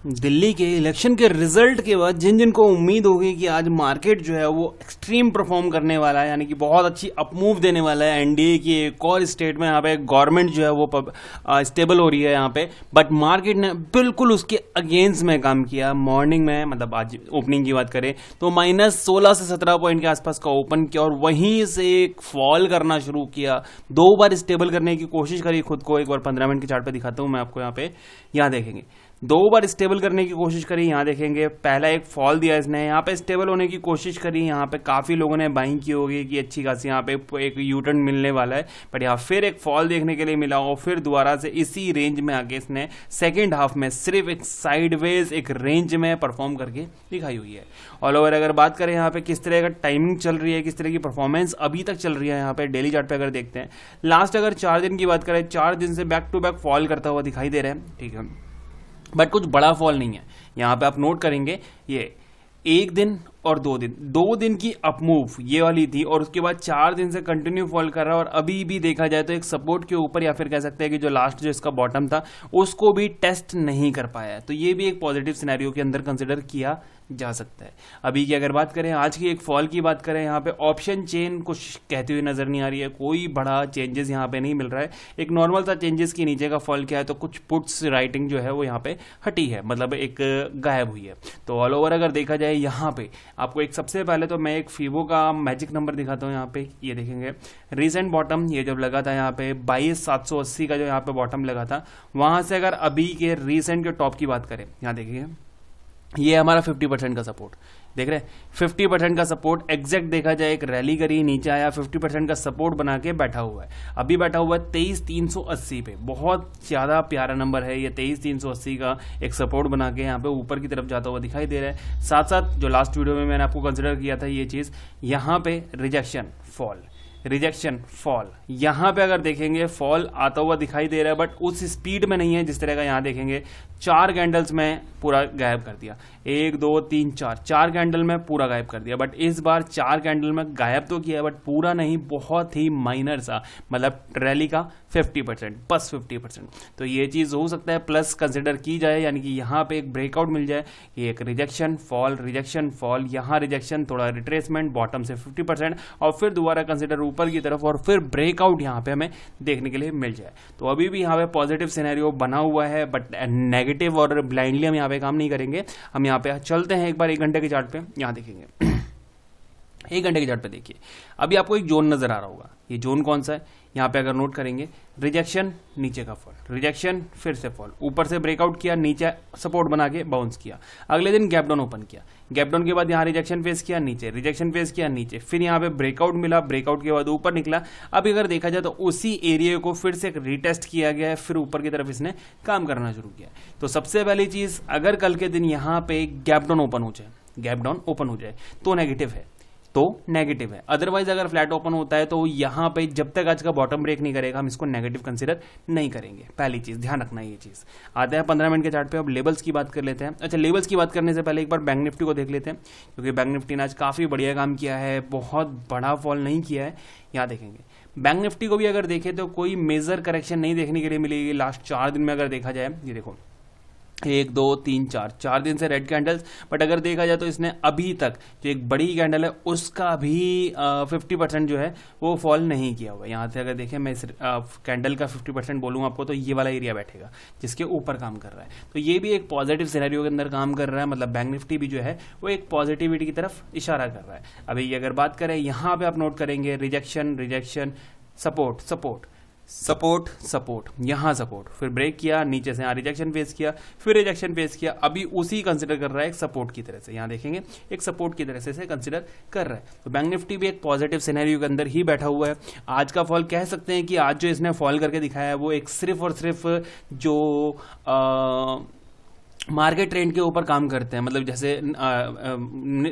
दिल्ली के इलेक्शन के रिजल्ट के बाद जिन जिन को उम्मीद होगी कि आज मार्केट जो है वो एक्सट्रीम परफॉर्म करने वाला है, यानी कि बहुत अच्छी अपमूव देने वाला है, एनडीए की एक और स्टेट में यहाँ पे गवर्नमेंट जो है वो स्टेबल हो रही है यहाँ पे, बट मार्केट ने बिल्कुल उसके अगेंस्ट में काम किया। मॉर्निंग में मतलब आज ओपनिंग की बात करें तो -16 से 17 पॉइंट के आसपास का ओपन किया और वहीं से एक फॉल करना शुरू किया। 2 बार स्टेबल करने की कोशिश करी खुद को। एक बार 15 मिनट के चार्ट पे दिखाता हूँ मैं आपको। यहाँ देखेंगे 2 बार स्टेबल करने की कोशिश करी। यहाँ देखेंगे पहला एक फॉल दिया इसने, यहाँ पे स्टेबल होने की कोशिश करी। यहाँ पे काफी लोगों ने बाइंग की होगी कि अच्छी खासी यहाँ पे एक यू टर्न मिलने वाला है, बट यहाँ फिर एक फॉल देखने के लिए मिला और फिर दोबारा से इसी रेंज में आके इसने सेकेंड हाफ में सिर्फ एक साइडवेज एक रेंज में परफॉर्म करके दिखाई हुई है। ऑल ओवर अगर बात करें यहाँ पे किस तरह का टाइमिंग चल रही है, किस तरह की परफॉर्मेंस अभी तक चल रही है, यहाँ पे डेली चार्ट पे अगर देखते हैं लास्ट अगर 4 दिन की बात करें, 4 दिन से बैक टू बैक फॉल करता हुआ दिखाई दे रहा है, ठीक है, बट कुछ बड़ा फॉल नहीं है। यहाँ पे आप नोट करेंगे ये 1 दिन और 2 दिन, 2 दिन की अपमूव ये वाली थी और उसके बाद 4 दिन से कंटिन्यू फॉल कर रहा है और अभी भी देखा जाए तो एक सपोर्ट के ऊपर या फिर कह सकते हैं कि जो लास्ट जो इसका बॉटम था उसको भी टेस्ट नहीं कर पाया है। तो ये भी एक पॉजिटिव सिनेरियो के अंदर कंसिडर किया जा सकता है। अभी की अगर बात करें आज की एक फॉल की बात करें, यहाँ पे ऑप्शन चेन कुछ कहती हुई नजर नहीं आ रही है, कोई बड़ा चेंजेस यहाँ पे नहीं मिल रहा है। एक नॉर्मल सा चेंजेस के नीचे का फॉल किया है तो कुछ पुट्स राइटिंग जो है वो यहाँ पे हटी है, मतलब एक गायब हुई है। तो ऑल ओवर अगर देखा जाए यहाँ पे आपको एक सबसे पहले तो मैं एक फीबो का मैजिक नंबर दिखाता हूँ। यहाँ पे ये देखेंगे रिसेंट बॉटम ये जब लगा था यहाँ पे 22,780 का जो यहाँ पे बॉटम लगा था, वहां से अगर अभी के रिसेंट के टॉप की बात करें, यहाँ देखिए ये हमारा 50% का सपोर्ट देख रहे हैं। 50% का सपोर्ट एग्जैक्ट देखा जाए एक रैली करी नीचे आया, 50% का सपोर्ट बना के बैठा हुआ है। अभी बैठा हुआ है 23,380 पे, बहुत ज्यादा प्यारा नंबर है ये। 23,380 का एक सपोर्ट बना के यहाँ पे ऊपर की तरफ जाता हुआ दिखाई दे रहा है। साथ साथ जो लास्ट वीडियो में मैंने आपको कंसिडर किया था ये चीज, यहाँ पे रिजेक्शन फॉल, रिजेक्शन फॉल, यहां पे अगर देखेंगे फॉल आता हुआ दिखाई दे रहा है, बट उस स्पीड में नहीं है जिस तरह का यहां देखेंगे 4 कैंडल्स में पूरा गायब कर दिया। 1 2 3 4 कैंडल में पूरा गायब कर दिया, बट इस बार 4 कैंडल में गायब तो किया बट पूरा नहीं, बहुत ही माइनर सा, मतलब रैली का 50% बस 50%। तो ये चीज हो सकता है प्लस कंसिडर की जाए, यानी कि यहाँ पे एक ब्रेकआउट मिल जाए कि एक रिजेक्शन फॉल, यहाँ रिजेक्शन थोड़ा रिट्रेसमेंट बॉटम से 50% और फिर दोबारा कंसिडर ऊपर की तरफ और फिर ब्रेकआउट यहाँ पे हमें देखने के लिए मिल जाए। तो अभी भी यहाँ पे पॉजिटिव सिनेरियो बना हुआ है, बट नेगेटिव और ब्लाइंडली हम यहाँ पे काम नहीं करेंगे। हम यहाँ पे चलते हैं एक बार 1 घंटे के चार्ट पे। यहाँ देखेंगे 1 घंटे के चार्ट पे देखिए अभी आपको एक जोन नजर आ रहा होगा। ये जोन कौन सा है, यहाँ पे अगर नोट करेंगे रिजेक्शन, नीचे का फॉल, रिजेक्शन, फिर से फॉल, ऊपर से ब्रेकआउट किया, नीचे सपोर्ट बना के बाउंस किया, अगले दिन गैप डाउन ओपन किया, गैप डाउन के बाद यहाँ रिजेक्शन फेस किया, नीचे रिजेक्शन फेस किया, नीचे, फिर यहाँ पे ब्रेकआउट मिला, ब्रेकआउट के बाद ऊपर निकला। अभी अगर देखा जाए तो उसी एरिया को फिर से रिटेस्ट किया गया है, फिर ऊपर की तरफ इसने काम करना शुरू किया। तो सबसे पहली चीज, अगर कल के दिन यहाँ पे गैप डाउन ओपन हो जाए, गैप डाउन ओपन हो जाए तो नेगेटिव है, तो नेगेटिव है। अदरवाइज अगर फ्लैट ओपन होता है तो यहां पे जब तक आज का बॉटम ब्रेक नहीं करेगा हम इसको नेगेटिव कंसीडर नहीं करेंगे। पहली चीज ध्यान रखना है ये चीज। आते हैं 15 मिनट के चार्ट पे। अब लेवल्स की बात कर लेते हैं। अच्छा, लेवल्स की बात करने से पहले एक बार बैंक निफ्टी को देख लेते हैं, क्योंकि बैंक निफ्टी ने आज काफी बढ़िया काम किया है, बहुत बड़ा फॉल नहीं किया है। यहाँ देखेंगे बैंक निफ्टी को भी अगर देखें तो कोई मेजर करेक्शन नहीं देखने के लिए मिलेगी लास्ट 4 दिन में। अगर देखा जाए ये देखो 1 2 3 4 दिन से रेड कैंडल्स, बट अगर देखा जाए तो इसने अभी तक जो एक बड़ी कैंडल है उसका भी 50% जो है वो फॉल नहीं किया हुआ। यहाँ से अगर देखें मैं इस कैंडल का 50% बोलूँगा आपको तो ये वाला एरिया बैठेगा जिसके ऊपर काम कर रहा है। तो ये भी एक पॉजिटिव सिनेरियो के अंदर काम कर रहा है, मतलब बैंक निफ्टी भी जो है वो एक पॉजिटिविटी की तरफ इशारा कर रहा है। अभी अगर बात करें यहाँ पे आप नोट करेंगे रिजेक्शन, सपोर्ट, यहाँ सपोर्ट, फिर ब्रेक किया, नीचे से यहाँ रिजेक्शन फेस किया, फिर रिजेक्शन फेस किया, अभी उसी कंसिडर कर रहा है एक सपोर्ट की तरह से। यहाँ देखेंगे एक सपोर्ट की तरह से कंसिडर कर रहा है। तो बैंक निफ्टी भी एक पॉजिटिव सिनेरियो के अंदर ही बैठा हुआ है। आज का फॉल कह सकते हैं कि आज जो इसने फॉल करके दिखाया है वो एक सिर्फ और सिर्फ जो मार्केट ट्रेंड के ऊपर काम करते हैं। मतलब जैसे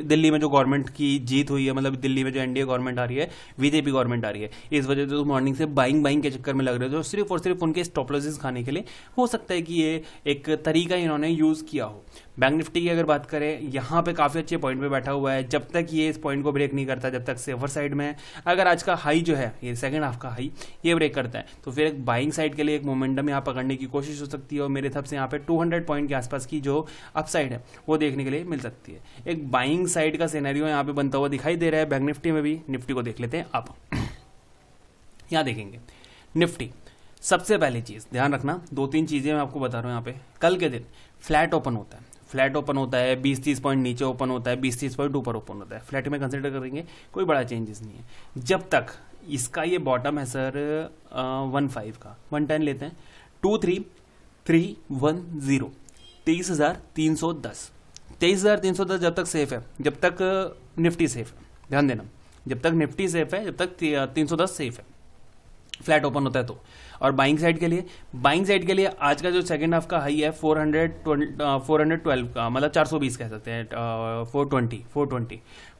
दिल्ली में जो गवर्नमेंट की जीत हुई है, मतलब दिल्ली में जो एनडीए गवर्नमेंट आ रही है, बीजेपी गवर्नमेंट आ रही है, इस वजह से तो मॉर्निंग से बाइंग के चक्कर में लग रहे थे, तो सिर्फ और सिर्फ उनके स्टॉप लॉसेस खाने के लिए हो सकता है कि ये एक तरीका इन्होंने यूज किया हो। बैंक निफ्टी की अगर बात करें, यहाँ पे काफ़ी अच्छे पॉइंट पे बैठा हुआ है। जब तक ये इस पॉइंट को ब्रेक नहीं करता, जब तक सेफर साइड में है, अगर आज का हाई जो है, ये सेकंड हाफ का हाई ये ब्रेक करता है, तो फिर एक बाइंग साइड के लिए एक मोमेंटम यहाँ पकड़ने की कोशिश हो सकती है, और मेरे हिसाब से यहाँ पे 200 पॉइंट के आसपास की जो अपसाइड है वो देखने के लिए मिल सकती है। एक बाइंग साइड का सिनेरियो यहाँ पे बनता हुआ दिखाई दे रहा है बैंक निफ्टी में भी। निफ्टी को देख लेते हैं आप। यहाँ देखेंगे निफ्टी, सबसे पहली चीज़ ध्यान रखना, 2-3 चीज़ें मैं आपको बता रहा हूँ। यहाँ पे कल के दिन फ्लैट ओपन होता है, फ्लैट ओपन होता है, 20-30 पॉइंट नीचे ओपन होता है, 20-30 पॉइंट ऊपर ओपन होता है। फ्लैट में कंसिडर करेंगे, कोई बड़ा चेंजेस नहीं है। जब तक इसका ये बॉटम है सर 15 का, 110 लेते हैं, 23310, 23,310, 23,310 जब तक सेफ है, जब तक निफ्टी सेफ है, ध्यान देना, जब तक निफ्टी सेफ है, जब तक 310 सेफ है, फ्लैट ओपन होता है तो। और बाइंग साइड के लिए, बाइंग साइड के लिए आज का जो सेकंड हाफ का हाई है 412 का, मतलब 420 कह सकते हैं,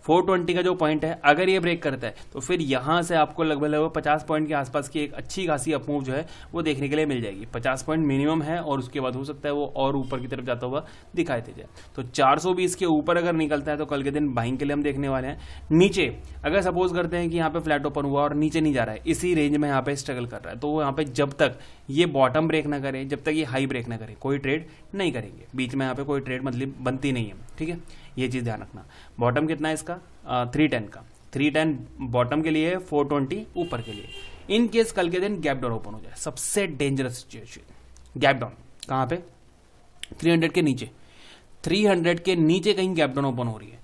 420 का जो पॉइंट है, अगर ये ब्रेक करता है तो फिर यहाँ से आपको लगभग 50 पॉइंट के आसपास की एक अच्छी खासी अपमूव जो है वो देखने के लिए मिल जाएगी। 50 पॉइंट मिनिमम है, और उसके बाद हो सकता है वो और ऊपर की तरफ जाता हुआ दिखाई दे जाए। तो 420 के ऊपर अगर निकलता है तो कल के दिन बाइंग के लिए हम देखने वाले हैं। नीचे अगर सपोज करते हैं कि यहाँ पे फ्लैट ओपन हुआ और नीचे नहीं जा रहा है, इसी रेंज में यहाँ पे स्ट्रगल कर रहा है, तो वो यहाँ पे जब तक ये बॉटम ब्रेक ना करे, जब तक ये हाई ब्रेक ना करे, कोई ट्रेड नहीं करेंगे। बीच में यहाँ पे कोई ट्रेड मतलब बनती नहीं है, ठीक है, ये चीज़ ध्यान रखना। बॉटम कितना है इसका 310 का, 310 बॉटम के लिए, 420 ऊपर के लिए। इन केस कल के दिन गैप डाउन ओपन हो जाए, सबसे डेंजरस सिचुएशन, गैप डाउन कहाँ पे, 300 के नीचे, 300 के नीचे कहीं गैप डाउन ओपन हो रही है,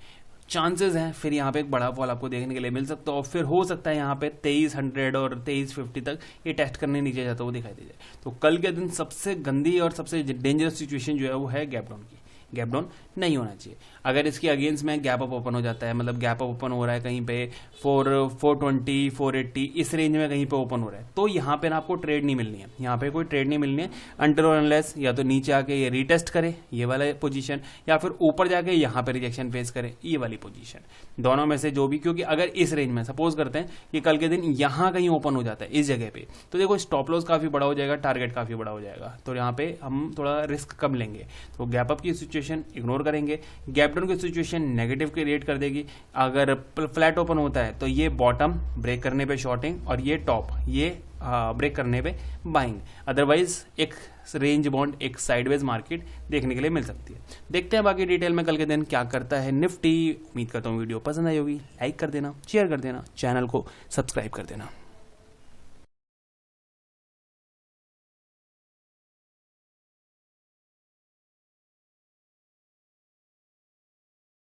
चांसेस हैं फिर यहाँ पे एक बड़ा फॉल आपको देखने के लिए मिल सकता है, और फिर हो सकता है यहाँ पे 2300 और 2350 तक ये टेस्ट करने नीचे जाता हुआ दिखाई दे जाए। तो कल के दिन सबसे गंदी और सबसे डेंजरस सिचुएशन जो है वो है गैप डाउन की। गैप डाउन नहीं होना चाहिए। अगर इसके अगेंस्ट में गैप अप ओपन हो जाता है, मतलब गैप अप ओपन हो रहा है कहीं पे 420 480 इस रेंज में कहीं पे ओपन हो रहा है, तो यहाँ पे ना आपको ट्रेड नहीं मिलनी है, यहाँ पे कोई ट्रेड नहीं मिलनी है अनटिल और अनलेस या तो नीचे आके ये रीटेस्ट करे ये वाला पोजीशन, या फिर ऊपर जाके यहाँ पे रिजेक्शन फेस करे ये वाली पोजीशन, दोनों में से जो भी। क्योंकि अगर इस रेंज में सपोज करते हैं कि कल के दिन यहाँ कहीं ओपन हो जाता है इस जगह पे, तो देखो स्टॉप लॉस काफी बड़ा हो जाएगा, टारगेट काफी बड़ा हो जाएगा, तो यहाँ पे हम थोड़ा रिस्क कम लेंगे। तो गैप अप की सिचुएशन इग्नोर करेंगे, गैप डाउन की सिचुएशन नेगेटिव क्रिएट कर देगी। अगर फ्लैट ओपन होता है तो ये बॉटम ब्रेक करने पे शॉर्टिंग, और ये टॉप ये ब्रेक करने पे बाइंग, अदरवाइज एक रेंज बॉन्ड, एक साइडवेज मार्केट देखने के लिए मिल सकती है। देखते हैं बाकी डिटेल में कल के दिन क्या करता है निफ्टी। उम्मीद करता हूँ वीडियो पसंद आई होगी, लाइक कर देना, शेयर कर देना, चैनल को सब्सक्राइब कर देना।